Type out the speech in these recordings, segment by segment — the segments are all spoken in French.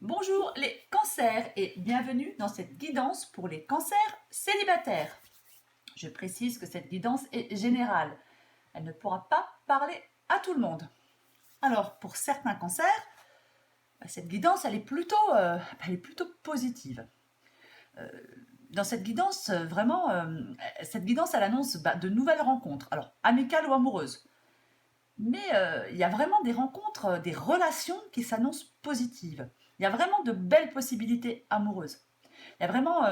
Bonjour les cancers et bienvenue dans cette guidance pour les cancers célibataires. Je précise que cette guidance est générale. Elle ne pourra pas parler à tout le monde. Alors pour certains cancers, cette guidance elle est plutôt positive. Dans cette guidance, cette guidance elle annonce de nouvelles rencontres, alors amicales ou amoureuses. Mais il y a vraiment des rencontres, des relations qui s'annoncent positives. Il y a vraiment de belles possibilités amoureuses. Il y a vraiment,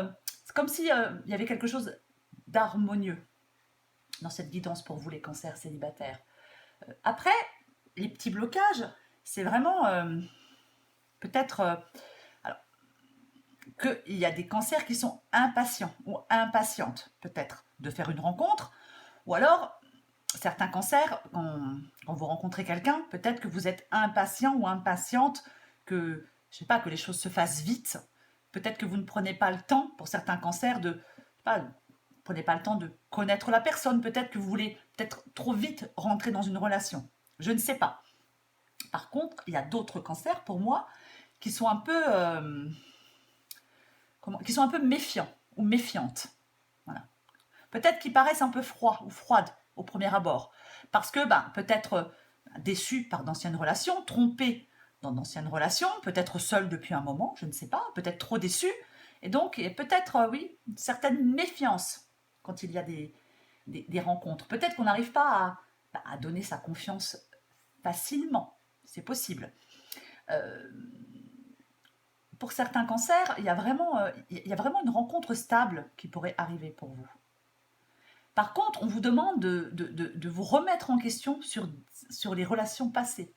c'est comme si il y avait quelque chose d'harmonieux dans cette guidance pour vous les cancers célibataires. Après, les petits blocages, c'est vraiment peut-être alors, qu'il y a des cancers qui sont impatients ou impatientes peut-être de faire une rencontre, ou alors certains cancers, quand vous rencontrez quelqu'un, peut-être que vous êtes impatient ou impatiente que, je sais pas, que les choses se fassent vite. Peut-être que vous ne prenez pas le temps, pour certains cancers, prenez pas le temps de connaître la personne. Peut-être que vous voulez peut-être trop vite rentrer dans une relation. Je ne sais pas. Par contre, il y a d'autres cancers, pour moi, qui sont un peu, qui sont un peu méfiants ou méfiantes. Voilà. Peut-être qu'ils paraissent un peu froids ou froides au premier abord, parce que peut-être déçus par d'anciennes relations, trompés dans d'anciennes relations, peut-être seuls depuis un moment, je ne sais pas, peut-être trop déçus, et donc peut-être, oui, une certaine méfiance quand il y a des rencontres. Peut-être qu'on n'arrive pas à donner sa confiance facilement, c'est possible. Euh, pour certains cancers, il y a vraiment une rencontre stable qui pourrait arriver pour vous. Par contre, on vous demande de vous remettre en question sur les relations passées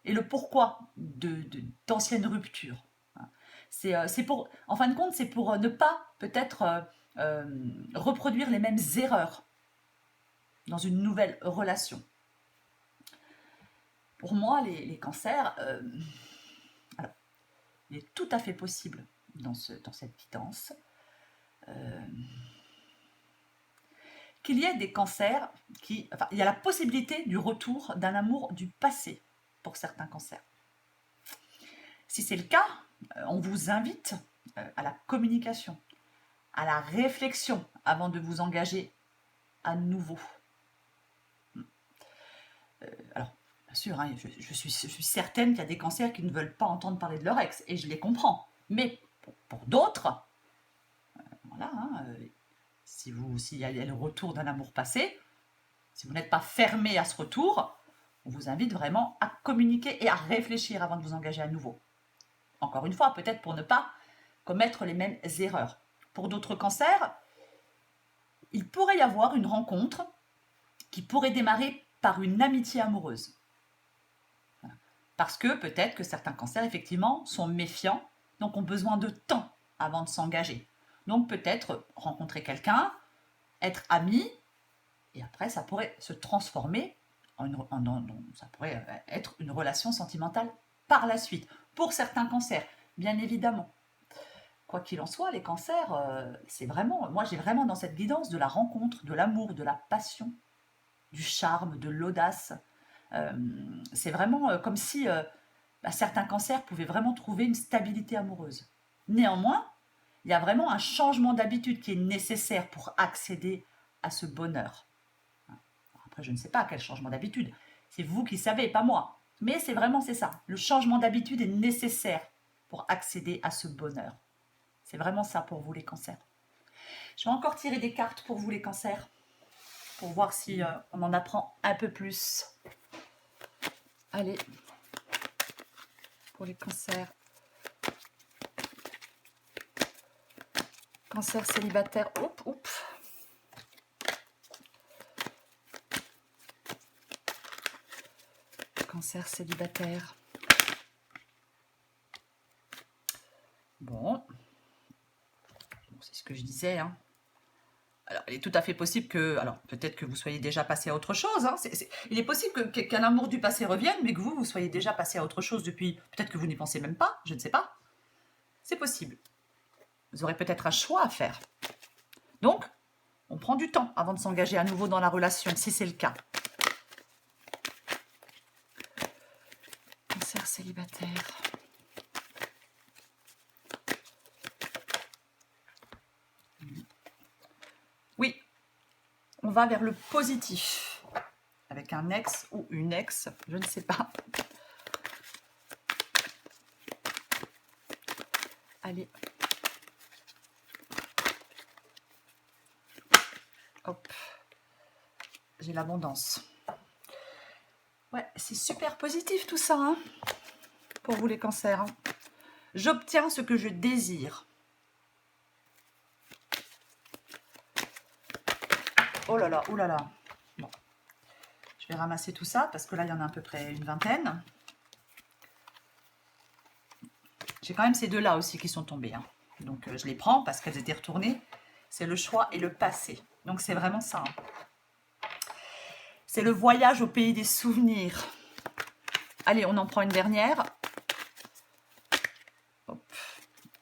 et le pourquoi d'anciennes ruptures. C'est pour, en fin de compte, c'est pour ne pas peut-être reproduire les mêmes erreurs dans une nouvelle relation. Pour moi, les cancers, alors, il est tout à fait possible dans cette guidance qu'il y ait des cancers il y a la possibilité du retour d'un amour du passé pour certains cancers. Si c'est le cas, on vous invite à la communication, à la réflexion avant de vous engager à nouveau. Alors, bien sûr, hein, je suis certaine qu'il y a des cancers qui ne veulent pas entendre parler de leur ex, et je les comprends. Mais pour d'autres, voilà, hein, s'il y a le retour d'un amour passé, si vous n'êtes pas fermé à ce retour, on vous invite vraiment à communiquer et à réfléchir avant de vous engager à nouveau. Encore une fois, peut-être pour ne pas commettre les mêmes erreurs. Pour d'autres cancers, il pourrait y avoir une rencontre qui pourrait démarrer par une amitié amoureuse. Voilà. Parce que peut-être que certains cancers, effectivement, sont méfiants, donc ont besoin de temps avant de s'engager. Donc peut-être rencontrer quelqu'un, être amis, et après ça pourrait se transformer ça pourrait être une relation sentimentale par la suite. Pour certains cancers, bien évidemment. Quoi qu'il en soit, les cancers, c'est vraiment, moi j'ai vraiment dans cette guidance de la rencontre, de l'amour, de la passion, du charme, de l'audace. C'est vraiment comme si certains cancers pouvaient vraiment trouver une stabilité amoureuse. Néanmoins, il y a vraiment un changement d'habitude qui est nécessaire pour accéder à ce bonheur. Après, je ne sais pas quel changement d'habitude. C'est vous qui savez, pas moi. Mais c'est ça. Le changement d'habitude est nécessaire pour accéder à ce bonheur. C'est vraiment ça pour vous les cancers. Je vais encore tirer des cartes pour vous les cancers, pour voir si on en apprend un peu plus. Allez, pour les cancers. Cancer célibataire, oups. Cancer célibataire. Bon, c'est ce que je disais, hein. Alors, il est tout à fait possible que... Alors, peut-être que vous soyez déjà passé à autre chose. Hein. Il est possible qu'un amour du passé revienne, mais que vous soyez déjà passé à autre chose depuis... Peut-être que vous n'y pensez même pas, je ne sais pas. C'est possible. Vous aurez peut-être un choix à faire. Donc, on prend du temps avant de s'engager à nouveau dans la relation, si c'est le cas. Cancer célibataire. va vers le positif. Avec un ex ou une ex, je ne sais pas. Allez. Hop. J'ai l'abondance. Ouais, c'est super positif tout ça, hein, pour vous les cancers. Hein. J'obtiens ce que je désire. Oh là là, oulala. Bon. Je vais ramasser tout ça parce que là, il y en a à peu près une vingtaine. J'ai quand même ces deux-là aussi qui sont tombés. Hein. Donc, je les prends parce qu'elles étaient retournées. C'est le choix et le passé. Donc, c'est vraiment ça. Hein. C'est le voyage au pays des souvenirs. Allez, on en prend une dernière. Hop.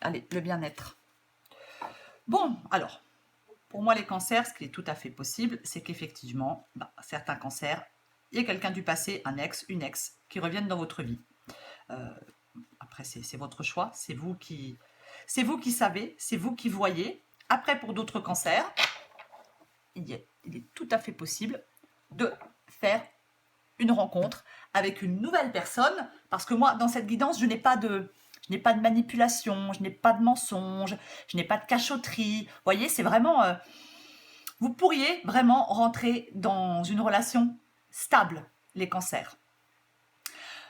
Allez, le bien-être. Bon, alors, pour moi, les cancers, ce qui est tout à fait possible, c'est qu'effectivement, certains cancers, il y a quelqu'un du passé, un ex, une ex, qui reviennent dans votre vie. Après, c'est votre choix, c'est vous qui savez, c'est vous qui voyez. Après, pour d'autres cancers, il est tout à fait possible de faire une rencontre avec une nouvelle personne, parce que moi, dans cette guidance, je n'ai pas de manipulation, je n'ai pas de mensonge, je n'ai pas de cachotterie. Vous voyez, c'est vraiment... vous pourriez vraiment rentrer dans une relation stable, les cancers.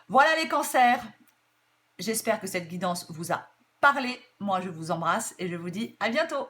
Voilà les cancers. J'espère que cette guidance vous a parlé. Moi, je vous embrasse et je vous dis à bientôt.